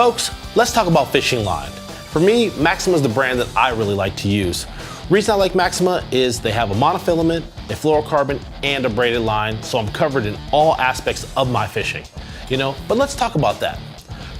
Folks, let's talk about fishing line. For me, Maxima is the brand that I really like to use. Reason I like Maxima is they have a monofilament, a fluorocarbon, and a braided line, so I'm covered in all aspects of my fishing. But let's talk about that.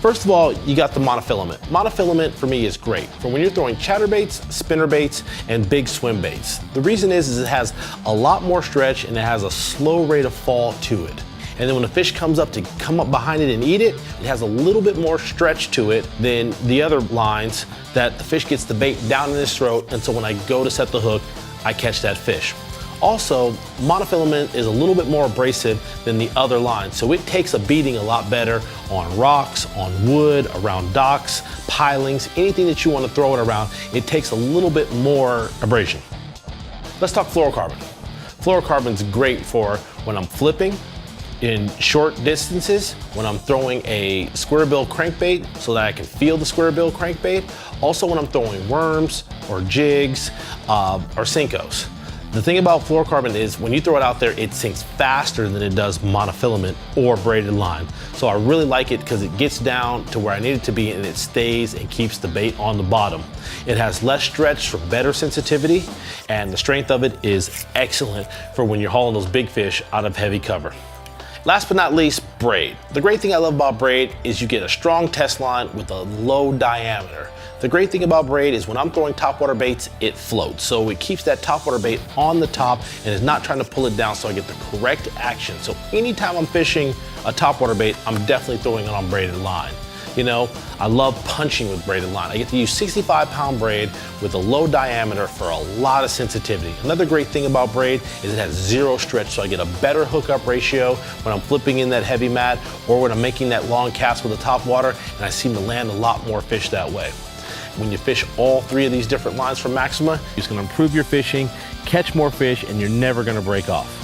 First of all, you got the monofilament. Monofilament for me is great for when you're throwing chatterbaits, spinnerbaits, and big swim baits. The reason is it has a lot more stretch and it has a slow rate of fall to it. And then when the fish comes up to come up behind it and eat it, it has a little bit more stretch to it than the other lines that the fish gets the bait down in his throat, and so when I go to set the hook, I catch that fish. Also, monofilament is a little bit more abrasive than the other lines, so it takes a beating a lot better on rocks, on wood, around docks, pilings, anything that you want to throw it around, it takes a little bit more abrasion. Let's talk fluorocarbon. Fluorocarbon's great for when I'm flipping, in short distances, when I'm throwing a square bill crankbait so that I can feel the square bill crankbait. Also when I'm throwing worms or jigs or Senkos. The thing about fluorocarbon is when you throw it out there, it sinks faster than it does monofilament or braided line. So I really like it because it gets down to where I need it to be and it stays and keeps the bait on the bottom. It has less stretch for better sensitivity, and the strength of it is excellent for when you're hauling those big fish out of heavy cover. Last but not least, braid. The great thing I love about braid is you get a strong test line with a low diameter. The great thing about braid is when I'm throwing topwater baits, it floats. So it keeps that topwater bait on the top and is not trying to pull it down, so I get the correct action. So anytime I'm fishing a topwater bait, I'm definitely throwing it on braided line. I love punching with braided line. I get to use 65-pound braid with a low diameter for a lot of sensitivity. Another great thing about braid is it has zero stretch, so I get a better hookup ratio when I'm flipping in that heavy mat or when I'm making that long cast with the top water, and I seem to land a lot more fish that way. When you fish all three of these different lines from Maxima, it's going to improve your fishing, catch more fish, and you're never going to break off.